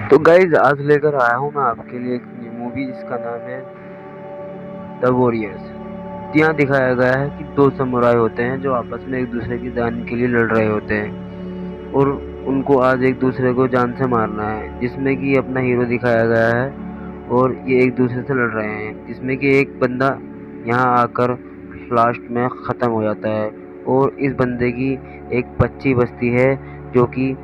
तो गाइज आज लेकर आया हूँ मैं आपके लिए एक मूवी जिसका नाम है द वॉरियर्स। यहाँ दिखाया गया है कि दो समुराई होते हैं जो आपस में एक दूसरे की जान के लिए लड़ रहे होते हैं और उनको आज एक दूसरे को जान से मारना है, जिसमें कि अपना हीरो दिखाया गया है और ये एक दूसरे से लड़ रहे हैं, जिसमें कि एक बंदा यहाँ आकर लास्ट में ख़त्म हो जाता है और इस बंदे की एक बच्ची बचती है जो कि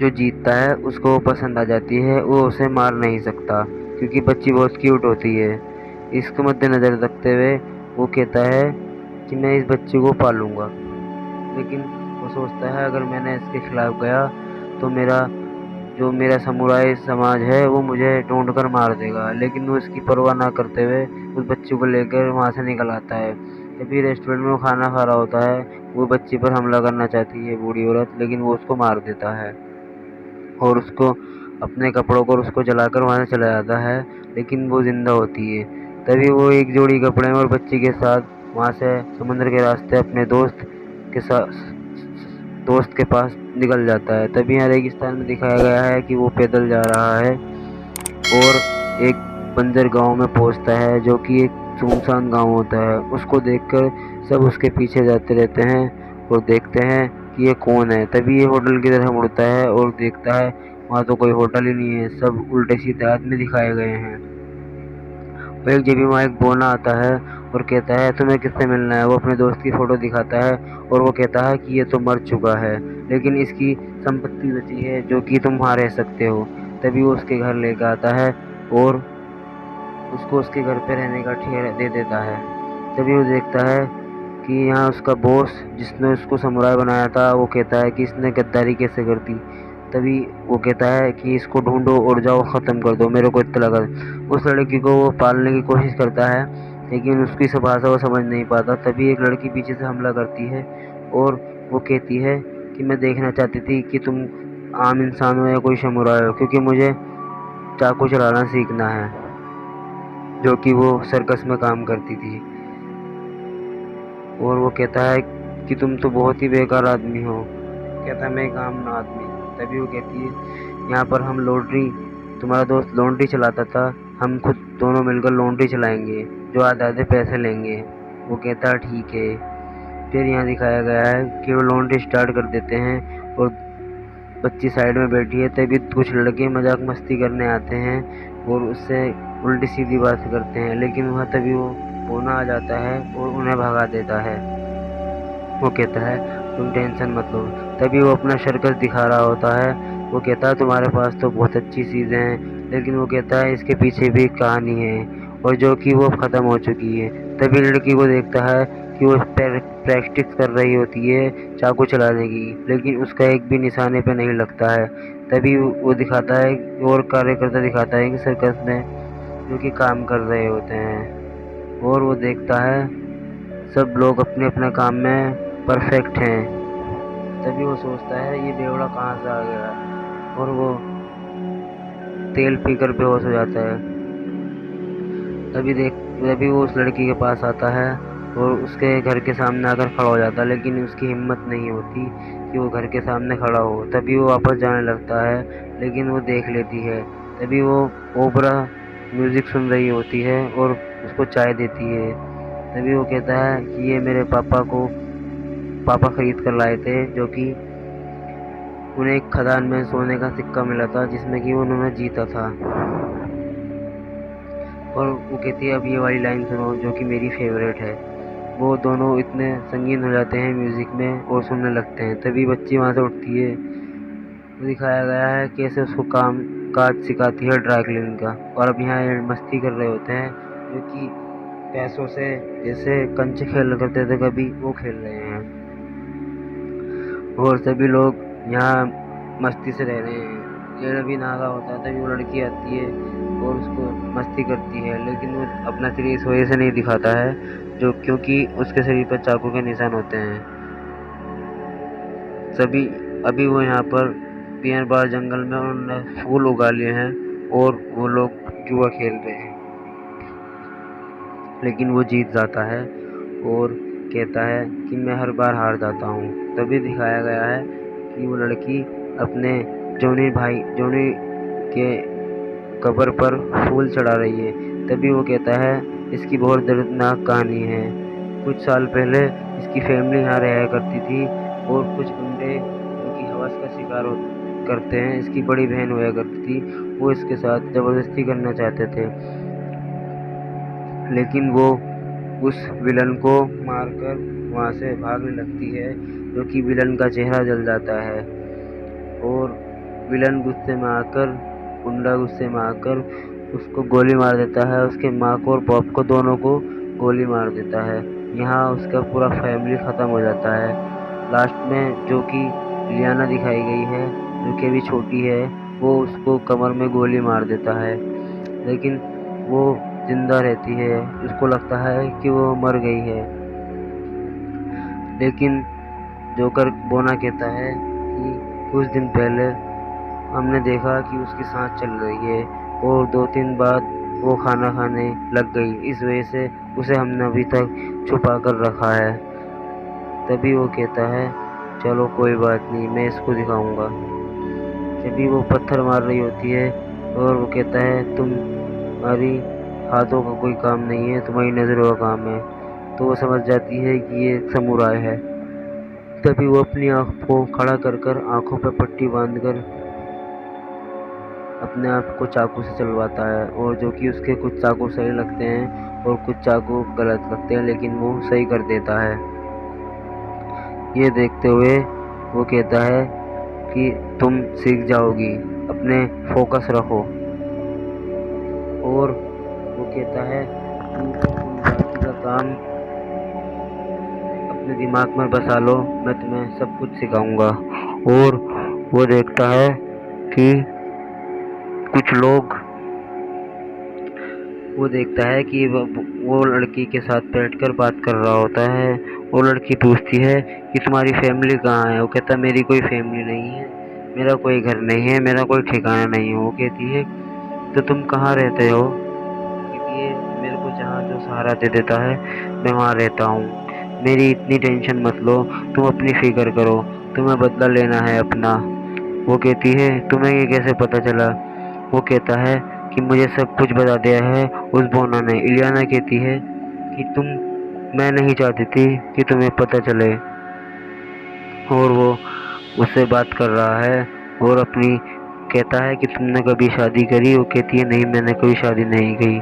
जो जीतता है उसको वो पसंद आ जाती है। वो उसे मार नहीं सकता क्योंकि बच्ची बहुत क्यूट होती है। इसको मद्देनजर रखते हुए वो कहता है कि मैं इस बच्ची को पालूंगा, लेकिन वो सोचता है अगर मैंने इसके खिलाफ गया तो मेरा समुराई समाज है वो मुझे ढूंढ कर मार देगा। लेकिन वो इसकी परवाह ना करते हुए उस बच्ची को लेकर वहाँ से निकल आता है। तभी रेस्टोरेंट में वो खाना खा रहा होता है, वो बच्ची पर हमला करना चाहती है बूढ़ी औरत, लेकिन वो उसको मार देता है और उसको अपने कपड़ों को उसको जलाकर वहाँ से चला जाता है, लेकिन वो जिंदा होती है। तभी वो एक जोड़ी कपड़े और बच्ची के साथ वहाँ से समुद्र के रास्ते अपने दोस्त के पास निकल जाता है। तभी यहाँ रेगिस्तान में दिखाया गया है कि वो पैदल जा रहा है और एक बंजर गांव में पहुंचता है जो कि एक सुनसान गांव होता है। उसको देखकर सब उसके पीछे जाते रहते हैं और देखते हैं कि ये कौन है। तभी ये होटल की तरफ मुड़ता है और देखता है वहाँ तो कोई होटल ही नहीं है, सब उल्टे सीधे आदमी दिखाए गए हैं। और एक जब वहाँ एक बोना आता है और कहता है तुम्हें किससे मिलना है। वो अपने दोस्त की फोटो दिखाता है और वो कहता है कि ये तो मर चुका है, लेकिन इसकी संपत्ति बची है जो कि तुम वहाँ रह सकते हो। तभी वो उसके घर लेकर आता है और उसको उसके घर पे रहने का ठेका दे देता है। तभी वो देखता है कि यहाँ उसका बॉस जिसने उसको समुराई बनाया था वो कहता है कि इसने गद्दारी कैसे कर दी। तभी वो कहता है कि इसको ढूंढो और जाओ ख़त्म कर दो, मेरे को इत्तला कर। उस लड़की को वो पालने की कोशिश करता है, लेकिन उसकी सब भाषा वो समझ नहीं पाता। तभी एक लड़की पीछे से हमला करती है और वो कहती है कि मैं देखना चाहती थी कि तुम आम इंसान हो या कोई समुराई हो, क्योंकि मुझे चाकू चलाना सीखना है, जो कि वो सर्कस में काम करती थी। और वो कहता है कि तुम तो बहुत ही बेकार आदमी हो। कहता है मैं एक आम आदमी। तभी वो कहती है यहाँ पर हम लॉन्ड्री, तुम्हारा दोस्त लॉन्ड्री चलाता था, हम खुद दोनों मिलकर लॉन्ड्री चलाएंगे, जो आधे आधे पैसे लेंगे। वो कहता है ठीक है। फिर यहाँ दिखाया गया है कि वो लॉन्ड्री स्टार्ट कर देते हैं और बच्ची साइड में बैठी है। तभी कुछ लड़के मजाक मस्ती करने आते हैं और उससे उल्टी सीधी बात करते हैं, लेकिन वह तभी वो बोना आ जाता है और उन्हें भगा देता है। वो कहता है तुम टेंशन मत लो। तभी वो अपना सर्कस दिखा रहा होता है। वो कहता है तुम्हारे पास तो बहुत अच्छी चीज़ें हैं, लेकिन वो कहता है इसके पीछे भी एक कहानी है और जो कि वो ख़त्म हो चुकी है। तभी लड़की को देखता है कि वो प्रैक्टिस कर रही होती है चाकू चलाने की, लेकिन उसका एक भी निशाने पे नहीं लगता है। तभी वो दिखाता है और कार्यकर्ता दिखाता है कि सर्कस में जो कि काम कर रहे होते हैं और वो देखता है सब लोग अपने अपने काम में परफेक्ट हैं। तभी वो सोचता है ये बेवड़ा कहाँ से आ गया और वो तेल पीकर बेहोश हो जाता है। तभी वो उस लड़की के पास आता है और उसके घर के सामने आकर खड़ा हो जाता है, लेकिन उसकी हिम्मत नहीं होती कि वो घर के सामने खड़ा हो। तभी वो वापस जाने लगता है, लेकिन वो देख लेती है। तभी वो ओपरा म्यूजिक सुन रही होती है और उसको चाय देती है। तभी वो कहता है कि ये मेरे पापा खरीद कर लाए थे, जो कि उन्हें एक खदान में सोने का सिक्का मिला था जिसमें कि उन्होंने जीता था। और वो कहती है अब ये वाली लाइन सुनो जो कि मेरी फेवरेट है। वो दोनों इतने संगीन हो जाते हैं म्यूजिक में और सुनने लगते हैं। तभी बच्ची वहाँ से उठती है। वो दिखाया गया है कैसे उसको काम काज सिखाती है ड्राई क्लीनिंग का। और अब यहाँ ये मस्ती कर रहे होते हैं, जो कि पैसों से जैसे कंचे खेल करते थे कभी वो खेल रहे हैं और सभी लोग यहाँ मस्ती से रह रहे हैं। ये अभी नागा होता है तभी वो लड़की आती है और उसको मस्ती करती है, लेकिन वो अपना शरीर इस वजह से नहीं दिखाता है जो क्योंकि उसके शरीर पर चाकू के निशान होते हैं। सभी अभी वो यहाँ पर पीयर बार जंगल में उन्होंने फूल उगा लिए हैं और वो लोग जुआ खेल रहे हैं, लेकिन वो जीत जाता है और कहता है कि मैं हर बार हार जाता हूँ। तभी दिखाया गया है कि वो लड़की अपने जोनी के कब्र पर फूल चढ़ा रही है। तभी वो कहता है इसकी बहुत दर्दनाक कहानी है। कुछ साल पहले इसकी फैमिली यहाँ रहा करती थी और कुछ गुंडे इनकी हवस का शिकार करते हैं। इसकी बड़ी बहन हुआ करती थी, वो इसके साथ जबरदस्ती करना चाहते थे, लेकिन वो उस विलन को मारकर वहाँ से भागने लगती है, जो कि विलन का चेहरा जल जाता है। और विलन गुस्से में आकर, गुंडा गुस्से में आकर उसको गोली मार देता है। उसके माँ को और पॉप को, दोनों को गोली मार देता है। यहाँ उसका पूरा फैमिली ख़त्म हो जाता है। लास्ट में जो कि लियाना दिखाई गई है, जो कि अभी छोटी है, वो उसको कमर में गोली मार देता है, लेकिन वो जिंदा रहती है। उसको लगता है कि वो मर गई है, लेकिन जोकर बोना कहता है कि कुछ दिन पहले हमने देखा कि उसकी सांस चल रही है और 2-3 बाद वो खाना खाने लग गई, इस वजह से उसे हमने अभी तक छुपा कर रखा है। तभी वो कहता है चलो कोई बात नहीं, मैं इसको दिखाऊंगा। तभी वो पत्थर मार रही होती है और वो कहता है तुम्हारी हाथों का कोई काम नहीं है, तुम्हारी नज़रों का काम है। तो वो समझ जाती है कि ये समुराय है। तभी वो अपनी आँख को खड़ा कर कर आँखों पर पट्टी बांधकर अपने आप को चाकू से चलवाता है, और जो कि उसके कुछ चाकू सही लगते हैं और कुछ चाकू गलत लगते हैं, लेकिन वो सही कर देता है। ये देखते हुए वो कहता है कि तुम सीख जाओगी, अपने फोकस रखो। और वो कहता है कि तुम बाकी का काम अपने दिमाग में बसा लो, मैं तुम्हें सब कुछ सिखाऊंगा। और वो देखता है कि कुछ लोग, वो देखता है कि वो लड़की के साथ बैठकर बात कर रहा होता है। वो लड़की पूछती है कि तुम्हारी फैमिली कहाँ है। वो कहता है मेरी कोई फैमिली नहीं है, मेरा कोई घर नहीं है, मेरा कोई ठिकाना नहीं है। वो कहती है तो तुम कहाँ रहते हो? ये मेरे को जहाँ जो सहारा दे देता है मैं वहाँ रहता हूँ, मेरी इतनी टेंशन मत लो, तुम अपनी फिक्र करो, तुम्हें बदला लेना है अपना। वो कहती है तुम्हें ये कैसे पता चला? वो कहता है कि मुझे सब कुछ बता दिया है उस बोना ने। इलियाना कहती है कि मैं नहीं चाहती थी कि तुम्हें पता चले। और वो उससे बात कर रहा है और अपनी कहता है कि तुमने कभी शादी करी? वो कहती है नहीं, मैंने कभी शादी नहीं की।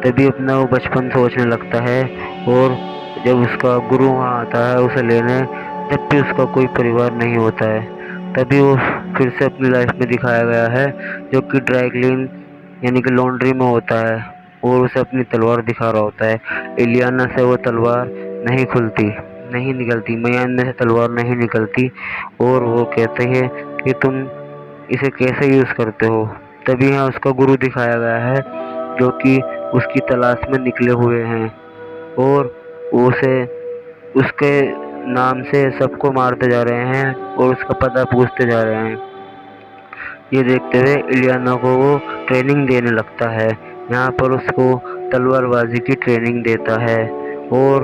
तभी अपना वो बचपन सोचने लगता है, और जब उसका गुरु वहाँ आता है उसे लेने, तब भी उसका कोई परिवार नहीं होता है। तभी वो फिर से अपनी लाइफ में दिखाया गया है, जो कि ड्राई क्लीन यानी कि लॉन्ड्री में होता है, और उसे अपनी तलवार दिखा रहा होता है। इलियाना से वो तलवार नहीं खुलती, नहीं निकलती, मयान में से तलवार नहीं निकलती। और वो कहते हैं कि तुम इसे कैसे यूज़ करते हो। तभी यहाँ उसका गुरु दिखाया गया है, जो कि उसकी तलाश में निकले हुए हैं, और उसे उसके नाम से सबको मारते जा रहे हैं और उसका पता पूछते जा रहे हैं। ये देखते हुए इलियाना को वो ट्रेनिंग देने लगता है। यहाँ पर उसको तलवारबाजी की ट्रेनिंग देता है, और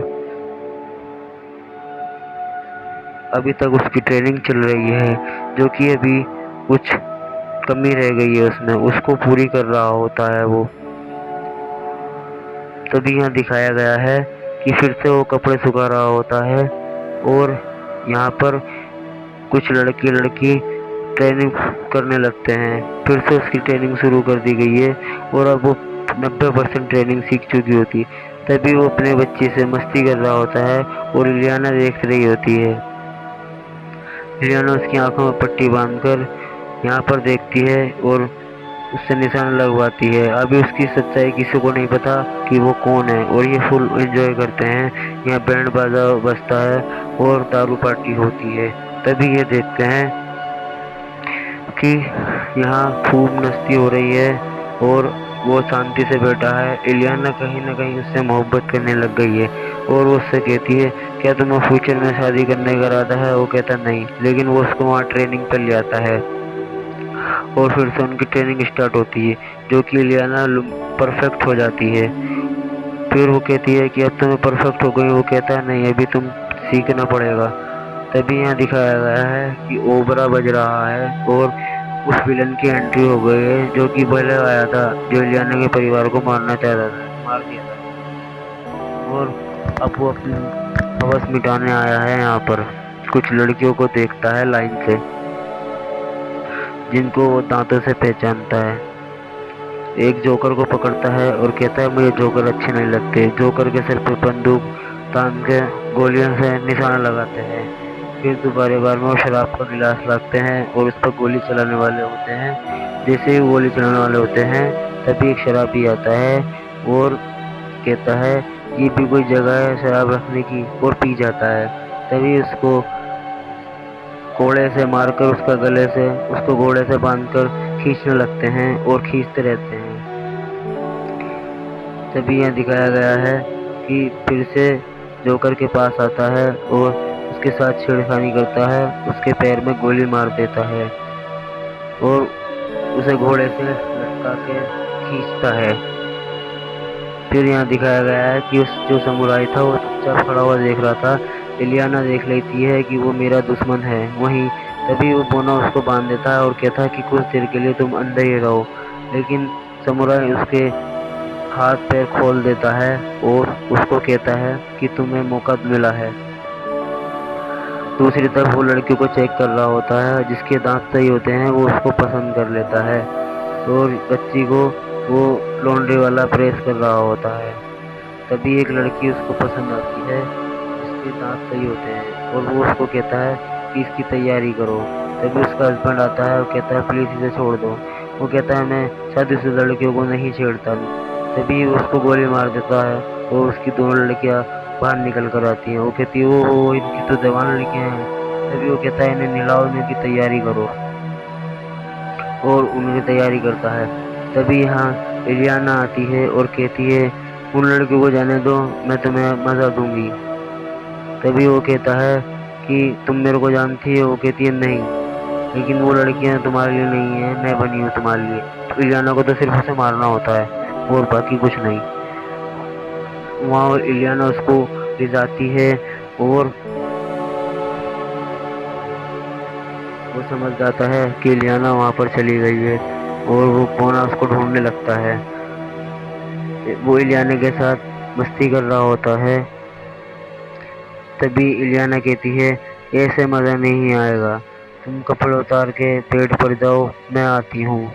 अभी तक उसकी ट्रेनिंग चल रही है, जो कि अभी कुछ कमी रह गई है उसमें, उसको पूरी कर रहा होता है वो। तभी यहाँ दिखाया गया है कि फिर से वो कपड़े सुखा रहा होता है, और यहाँ पर कुछ लड़की ट्रेनिंग करने लगते हैं। फिर से उसकी ट्रेनिंग शुरू कर दी गई है, और अब वो 90% ट्रेनिंग सीख चुकी होती। तभी वो अपने बच्चे से मस्ती कर रहा होता है, और इलियाना देख रही होती है। इलियाना उसकी आंखों में पट्टी बांधकर यहाँ पर देखती है और उससे निशाना लगवाती है। अभी उसकी सच्चाई किसी को नहीं पता कि वो कौन है, और ये फुल एंजॉय करते हैं। यहाँ बैंड बाजा बजता है और दारू पार्टी होती है। तभी ये देखते हैं कि यहाँ खूब मस्ती हो रही है, और वो शांति से बैठा है। इलियाना कहीं ना कहीं उससे मोहब्बत करने लग गई है, और वो उससे कहती है क्या तुम्हें फ्यूचर में शादी करने का इरादा है? वो कहता नहीं, लेकिन वो उसको वहाँ ट्रेनिंग पर ले आता है, और फिर से उनकी ट्रेनिंग स्टार्ट होती है, जो कि इलियाना परफेक्ट हो जाती है। फिर वो कहती है कि अब तुम्हें परफेक्ट हो गई। वो कहता है नहीं, अभी तुम सीखना पड़ेगा। तभी यहाँ दिखाया गया है कि ओबरा बज रहा है, और उस विलन की एंट्री हो गई है जो कि पहले आया था, जो इलियाना के परिवार को मारना चाहता था, मार दिया था। और अब वो अपनी हवस मिटाने आया है यहाँ पर। कुछ लड़कियों को देखता है लाइन से, जिनको वो दांतों से पहचानता है। एक जोकर को पकड़ता है और कहता है मुझे जोकर अच्छे नहीं लगते। जोकर के सिर पे बंदूक तान के गोलियों से निशाना लगाते हैं। फिर दोबारा बार में वो शराब का गिलास लाते हैं और उस पर गोली चलाने वाले होते हैं। जैसे ही गोली चलाने वाले होते हैं तभी एक शराबी आता है और कहता है ये भी कोई जगह है शराब रखने की, और पी जाता है। तभी उसको कोड़े से मारकर उसको घोड़े से बांधकर खींचने लगते हैं और खींचते रहते हैं। तभी यह दिखाया गया है कि फिर से जोकर के पास आता है और उसके साथ छेड़खानी करता है, उसके पैर में गोली मार देता है और उसे घोड़े से लटका के खींचता है। फिर यहाँ दिखाया गया है कि उस जो समुराई था वो चुपचाप खड़ा हुआ देख रहा था। इलियाना देख लेती है कि वो मेरा दुश्मन है वहीं। तभी वो बोना उसको बांध देता है और कहता है कि कुछ देर के लिए तुम अंदर ही रहो, लेकिन समुराई उसके हाथ पैर खोल देता है और उसको कहता है कि तुम्हें मौका मिला है। दूसरी तरफ वो लड़की को चेक कर रहा होता है, जिसके दांत सही होते हैं वो उसको पसंद कर लेता है और बच्ची को वो लॉन्ड्री वाला प्रेस कर रहा होता है। तभी एक लड़की उसको पसंद आती है जिसके दांत सही होते हैं और वो उसको कहता है कि इसकी तैयारी करो। तभी उसका हस्बैंड आता है और कहता है प्लीज़ इसे छोड़ दो। वो कहता है मैं शादीशुदा लड़कियों को नहीं छेड़ता। तभी उसको गोली मार देता है और उसकी दोनों लड़कियां बाहर निकल कर आती हैं। वो कहती है वो इनकी तो जवान लड़कियां हैं। तभी वो कहता है इन्हें निलाओ, इनकी तैयारी करो, और उनकी तैयारी करता है। तभी यहाँ इलियाना आती है और कहती है उन लड़कियों को जाने दो, मैं तुम्हें मजा दूंगी। तभी वो कहता है कि तुम मेरे को जानती हो। वो कहती है नहीं, लेकिन वो लड़कियां तुम्हारे लिए नहीं है, मैं बनी हूँ तुम्हारे लिए। तो इलियाना को तो सिर्फ उसे मारना होता है और बाकी कुछ नहीं। वहाँ इलियाना उसको ले जाती है और वो समझ जाता है कि इलियाना वहाँ पर चली गई है और वो कोना उसको ढूंढने लगता है। वो इलियाना के साथ मस्ती कर रहा होता है। तभी इलियाना कहती है ऐसे मज़ा नहीं आएगा, तुम कपड़े उतार के पेट पर जाओ, मैं आती हूँ।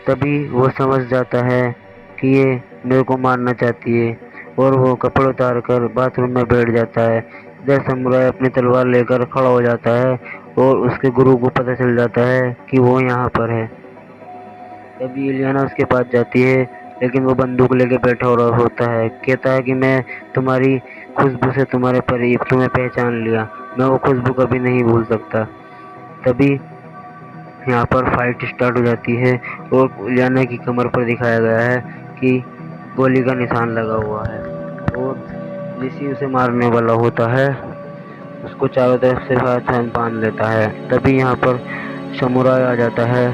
तभी वो समझ जाता है कि ये मेरे को मारना चाहती है और वो कपड़े उतार कर बाथरूम में बैठ जाता है। इधर समुराई अपनी तलवार लेकर खड़ा हो जाता है और उसके गुरु को पता चल जाता है कि वो यहाँ पर है। तभी इलियाना उसके पास जाती है, लेकिन वो बंदूक लेके बैठा हो रहा होता है। कहता है कि मैं तुम्हारी खुशबू से तुम्हें पहचान लिया, मैं वो खुशबू कभी नहीं भूल सकता। तभी यहाँ पर फाइट स्टार्ट हो जाती है और इलियाना की कमर पर दिखाया गया है कि गोली का निशान लगा हुआ है और जैसे उसे मारने वाला होता है उसको चारों तरफ से बांध लेता है। तभी यहाँ पर समुराई आ जाता है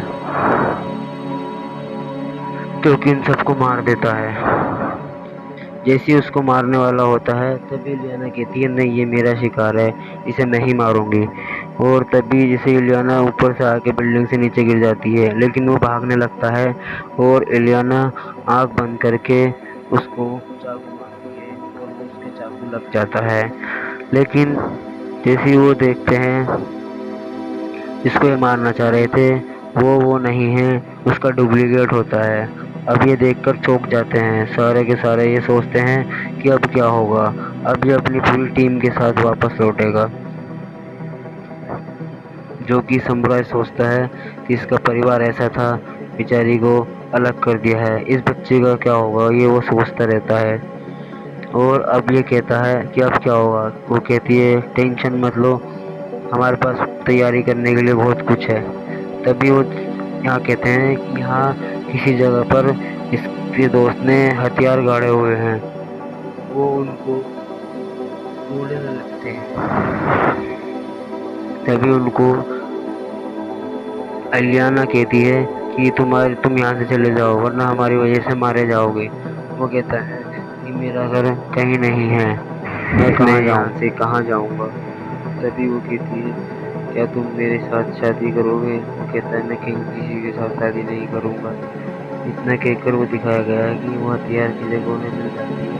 क्योंकि इन सबको मार देता है। जैसे ही उसको मारने वाला होता है तभी इलियाना कहती है नहीं, ये मेरा शिकार है, इसे मैं ही मारूंगी। और तभी जैसे इलियाना ऊपर से आके बिल्डिंग से नीचे गिर जाती है, लेकिन वो भागने लगता है और इलियाना आँख बंद करके उसको चाकू मारती है और वो उसके चाकू लग जाता है। लेकिन जैसे ही वो देखते हैं जिसको ये मारना चाह रहे थे वो नहीं है, उसका डुप्लीकेट होता है। अब ये देखकर चौंक जाते हैं सारे के सारे। ये सोचते हैं कि अब क्या होगा, अब ये अपनी पूरी टीम के साथ वापस लौटेगा। जो कि समुराई सोचता है कि इसका परिवार ऐसा था, बेचारी को अलग कर दिया है, इस बच्चे का क्या होगा, ये वो सोचता रहता है। और अब ये कहता है कि अब क्या होगा। वो कहती है टेंशन मत लो, हमारे पास तैयारी करने के लिए बहुत कुछ है। तभी वो यहाँ कहते हैं कि यहाँ किसी जगह पर इसके दोस्त ने हथियार गाड़े हुए हैं। वो उनको ढूंढने लगते हैं। तभी उनको इलियाना कहती है कि तुम यहाँ से चले जाओ वरना हमारी वजह से मारे जाओगे। वो कहता है कि मेरा घर कहीं नहीं है, मैं यहाँ से कहाँ जाऊँगा। तभी वो कहती है क्या तुम मेरे साथ शादी करोगे। वो कहता है मैं किसी के साथ शादी नहीं करूँगा। इतना कहकर वो दिखाया गया है कि वो हथियार की जगह उन्हें मिल जाती है,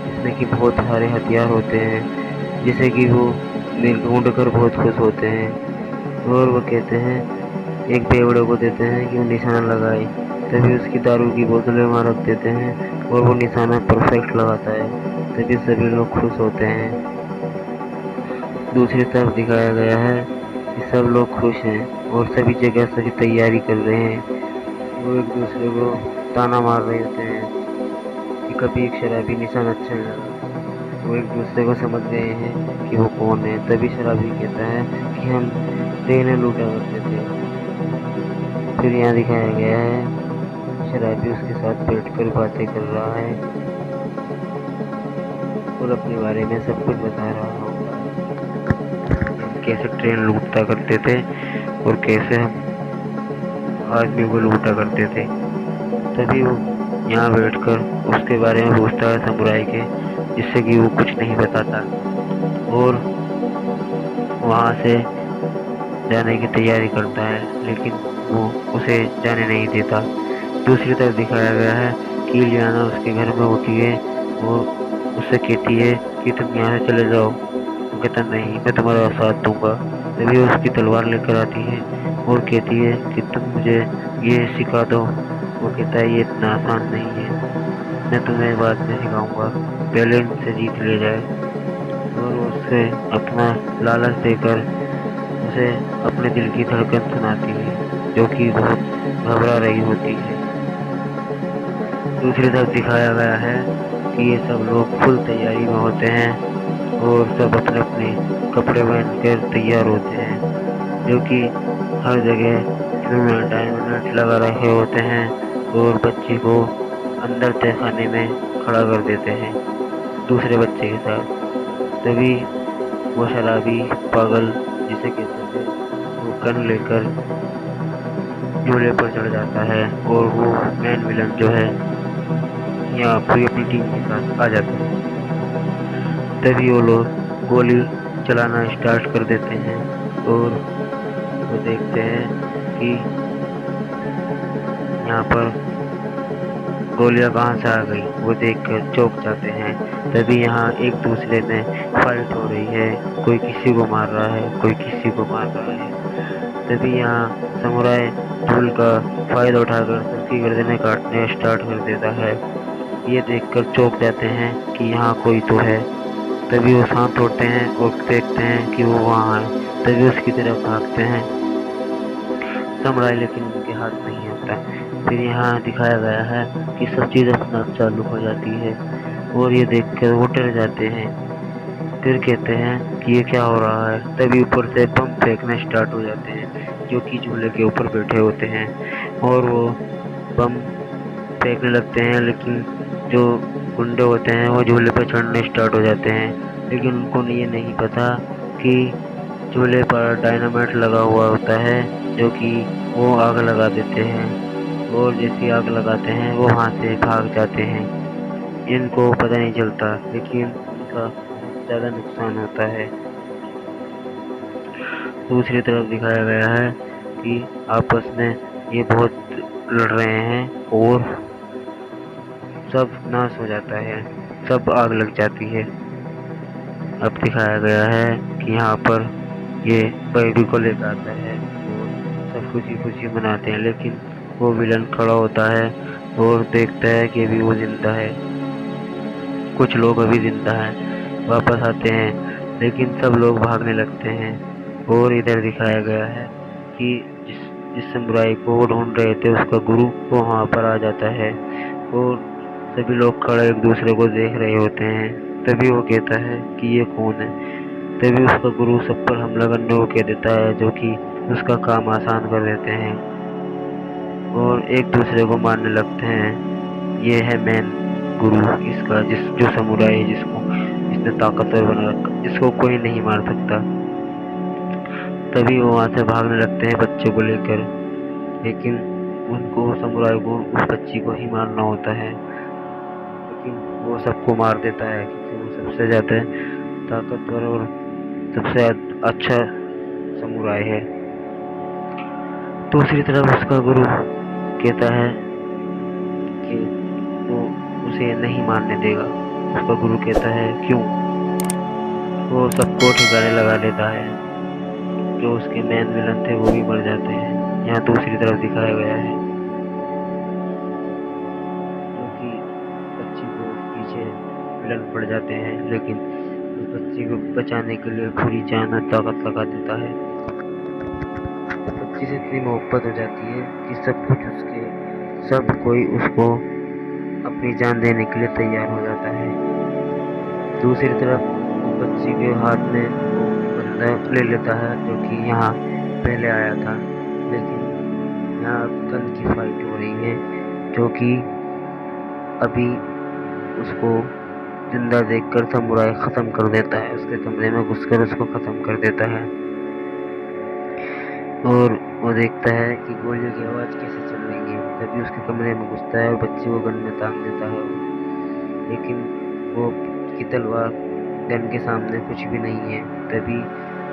जिसमें कि बहुत सारे हथियार होते हैं, जिसे कि वो ढूंढ कर बहुत खुश होते हैं। और वो कहते हैं, एक बेवड़े को देते हैं कि वो निशाना लगाए। तभी उसकी दारू की बोतलें वहाँ रख देते हैं और वो निशाना परफेक्ट लगाता है। तभी सभी लोग खुश होते हैं। दूसरी तरफ दिखाया गया है कि सब लोग खुश हैं और सभी जगह सभी तैयारी कर रहे हैं। वो एक दूसरे को ताना मार रहे होते हैं कि कभी एक शराबी निशाना अच्छा नहीं लगा। वो एक दूसरे को समझ गए हैं कि वो कौन है। तभी शराबी कहता है कि हम ट्रेनें लूटा करते थे। फिर यहाँ दिखाया गया है शराबी उसके साथ बैठकर बातें कर रहा है और अपने बारे में सब कुछ बता रहा होता है। हम कैसे ट्रेन लूटता करते थे और कैसे हम आदमी को लूटा करते थे। तभी वो यहाँ बैठकर उसके बारे में पूछता है समुराई के, जिससे कि वो कुछ नहीं बताता और वहाँ से जाने की तैयारी करता है, लेकिन वो उसे जाने नहीं देता। दूसरी तरफ दिखाया गया है कि इलियाना उसके घर में होती है और उससे कहती है कि तुम यहाँ से चले जाओ। वो कहता नहीं, मैं तुम्हारा साथ दूंगा। तभी वो उसकी तलवार लेकर आती है और कहती है कि तुम मुझे ये सिखा दो। वो कहता है ये इतना आसान नहीं है, मैं तुम्हें बाद में सिखाऊंगा, पहले इनसे जीत ले जाए। और वो उससे अपना लालच देकर उसे अपने दिल की धड़कन सुनाती है, जो कि बहुत घबरा रही होती है। दूसरी तरफ दिखाया गया है कि ये सब लोग फुल तैयारी में होते हैं और सब अपने अपने कपड़े पहनकर तैयार होते हैं, जो कि हर जगह डायमंड लगा रखे होते हैं और बच्चे को अंदर तय खाने में खड़ा कर देते हैं दूसरे बच्चे के साथ। तभी वो शराबी पागल, जिसे कहते थे, वो गन लेकर झूले पर चढ़ जाता है और वो मेन विलन जो है यहाँ पूरी अपनी टीम के साथ आ जाता है। तभी वो लोग गोली चलाना स्टार्ट कर देते हैं और वो देखते हैं कि यहाँ पर गोलियां कहाँ से आ गई। वो देखकर चौंक जाते हैं। तभी यहाँ एक दूसरे में फाइट हो रही है, कोई किसी को मार रहा है, कोई किसी को मार रहा है। तभी यहाँ समुराई धूल का फायदा उठाकर सबकी गर्दनें काटने स्टार्ट कर देता है। ये देखकर चौंक जाते हैं कि यहाँ कोई तो है। तभी वो सांस छोड़ते हैं और देखते हैं कि वो वहाँ है। तभी उसकी तरफ भागते हैं समुराई, लेकिन उनके हाथ नहीं होता। फिर यहाँ दिखाया गया है कि सब चीज़ अपना आप चालू हो जाती है और ये देखकर वो डर जाते हैं। फिर कहते हैं कि ये क्या हो रहा है। तभी ऊपर से बम फेंकने स्टार्ट हो जाते हैं, जो कि झूले के ऊपर बैठे होते हैं और वो बम फेंकने लगते हैं। लेकिन जो गुंडे होते हैं वो झूले पर चढ़ने स्टार्ट हो जाते हैं, लेकिन उनको ये नहीं पता कि झूले पर डायनामाइट लगा हुआ होता है, जो कि वो आग लगा देते हैं और जैसी आग लगाते हैं वो वहाँ से भाग जाते हैं। इनको पता नहीं चलता, लेकिन उनका ज़्यादा नुकसान होता है। दूसरी तरफ दिखाया गया है कि आपस में ये बहुत लड़ रहे हैं और सब नाश हो जाता है, सब आग लग जाती है। अब दिखाया गया है कि यहाँ पर ये बेबी को लेकर आता है और सब खुशी खुशी मनाते हैं, लेकिन वो विलन खड़ा होता है और देखता है कि अभी वो जिंदा है। कुछ लोग अभी जिंदा हैं, वापस आते हैं, लेकिन सब लोग भागने लगते हैं। और इधर दिखाया गया है कि जिस जिस समुराई को वो ढूंढ रहे थे उसका गुरु वो वहाँ पर आ जाता है और सभी लोग खड़े एक दूसरे को देख रहे होते हैं। तभी वो कहता है कि ये कौन है। तभी उसका गुरु सब पर हमला करने को कह देता है, जो कि उसका काम आसान कर देते हैं और एक दूसरे को मारने लगते हैं। ये है मेन गुरु इसका, जो समुराई है, जिसने ताकतवर बना रखा, जिसको कोई नहीं मार सकता। तभी वो वहाँ से भागने लगते हैं बच्चे को लेकर, लेकिन उनको समुराई को उस बच्ची को ही मारना होता है, लेकिन वो सबको मार देता है क्योंकि वो सबसे ज़्यादा ताकतवर और सबसे अच्छा समुराई है। दूसरी तरफ उसका गुरु कहता है कि वो उसे नहीं मारने देगा। उसका गुरु कहता है क्यों? वो सबको ठिकाने लगा देता है। जो उसके मेन विलन थे वो भी मर जाते हैं। यहाँ दूसरी तरफ दिखाया गया है क्योंकि बच्ची को पीछे विलन पड़ जाते हैं, लेकिन उस बच्ची को बचाने के लिए पूरी जान और ताकत लगा देता है। बच्ची से इतनी मोहब्बत हो जाती है कि सब कोई उसको अपनी जान देने के लिए तैयार हो जाता है। दूसरी तरफ बच्ची के हाथ में वो बंदा ले लेता है जो कि यहाँ पहले आया था, लेकिन यहाँ गन की फाइट हो रही है जो कि अभी उसको जिंदा देखकर समुराई खत्म कर देता है। उसके कमरे में घुसकर उसको खत्म कर देता है और वो देखता है कि गोलियों की आवाज़ कैसे चल रही है। तभी उसके कमरे में घुसता है और बच्ची को गन में तान देता है, लेकिन वो की तलवार गन के सामने कुछ भी नहीं है। तभी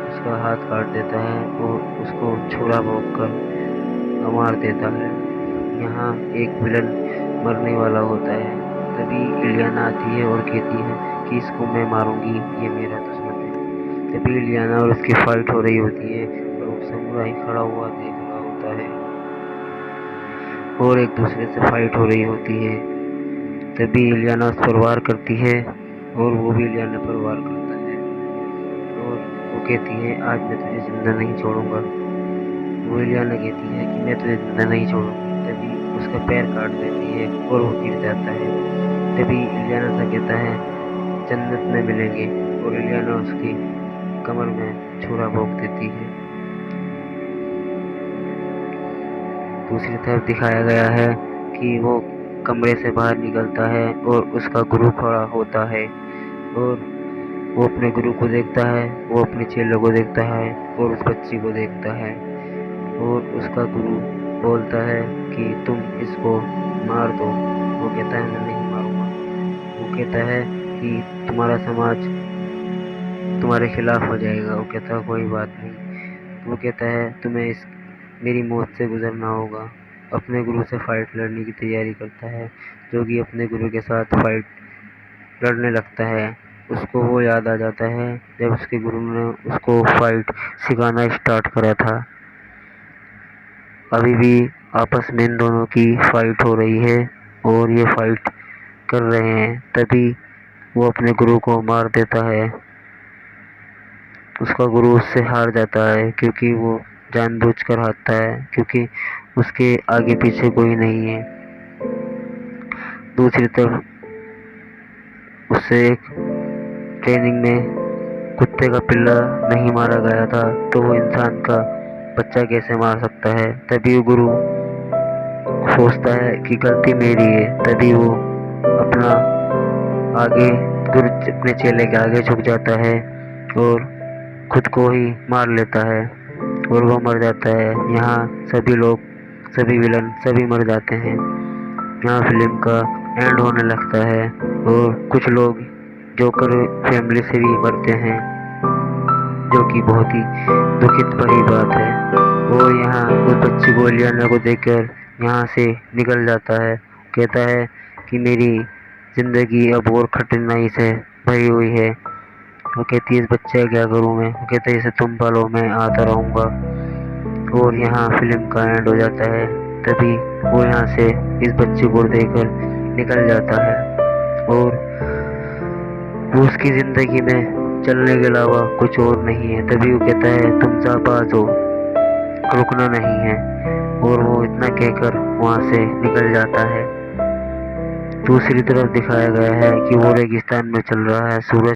उसका हाथ काट देता है और उसको छुरा भोंक कर मार देता है। यहाँ एक विलन मरने वाला होता है। तभी इलियाना आती है और कहती है कि इसको मैं मारूंगी, ये मेरा दुश्मन है। तभी इलियाना और उसकी फाइट हो रही होती है और वो समुराई खड़ा हुआ देख रहा होता है और एक दूसरे से फाइट हो रही होती है। तभी इलियाना उस पर वार करती है और वो भी इलियाना पर वार करता है और वो कहती है आज मैं तुझे जिंदा नहीं छोड़ूंगा। वो इलियाना कहती है कि मैं तुझे जिंदा नहीं छोड़ूंगी। तभी उसका पैर काट देती है और वो गिर जाता है। तभी इलियाना से कहता है जन्नत में मिलेंगे और इलियाना उसकी कमर में छुरा भोंक देती है। दूसरी तरफ दिखाया गया है कि वो कमरे से बाहर निकलता है और उसका गुरु खड़ा होता है और वो अपने गुरु को देखता है, वो अपने चेलों को देखता है और उस बच्ची को देखता है और उसका गुरु बोलता है कि तुम इसको मार दो। वो कहता है मैं नहीं मारूंगा। वो कहता है कि तुम्हारा समाज तुम्हारे खिलाफ हो जाएगा। वो कहता है कोई बात नहीं। वो कहता है तुम्हें मेरी मौत से गुजरना होगा। अपने गुरु से फाइट लड़ने की तैयारी करता है, जो कि अपने गुरु के साथ फाइट लड़ने लगता है। उसको वो याद आ जाता है जब उसके गुरु ने उसको फाइट सिखाना स्टार्ट करा था। अभी भी आपस में इन दोनों की फाइट हो रही है और ये फाइट कर रहे हैं। तभी वो अपने गुरु को मार देता है। उसका गुरु उससे हार जाता है क्योंकि वो जानबूझकर हारता है, क्योंकि उसके आगे पीछे कोई नहीं है। दूसरी तरफ उससे एक ट्रेनिंग में कुत्ते का पिल्ला नहीं मारा गया था, तो वो इंसान का बच्चा कैसे मार सकता है। तभी वो गुरु सोचता है कि गलती मेरी है। तभी वो अपना आगे गुरु अपने चेले के आगे झुक जाता है और खुद को ही मार लेता है और वो मर जाता है। यहाँ सभी लोग, सभी विलन सभी मर जाते हैं। यहाँ फिल्म का एंड होने लगता है और कुछ लोग जोकर फैमिली से भी मरते हैं, जो कि बहुत ही दुखित भरी बात है। और यहाँ उस बच्ची को इलियाना को देखकर यहाँ से निकल जाता है। कहता है कि मेरी जिंदगी अब और कठिनाई से भरी हुई है। वो कहती है इस बच्चे का क्या करूँ मैं? वो कहता है इसे तुम पालो, मैं आता रहूँगा। और यहाँ फिल्म का एंड हो जाता है। तभी वो यहाँ से इस बच्चे को देकर निकल जाता है और वो उसकी ज़िंदगी में चलने के अलावा कुछ और नहीं है। तभी वो कहता है तुम जाबाज हो, रुकना नहीं है। और वो इतना कहकर वहाँ से निकल जाता है। दूसरी तरफ दिखाया गया है कि वो रेगिस्तान में चल रहा है। सूरज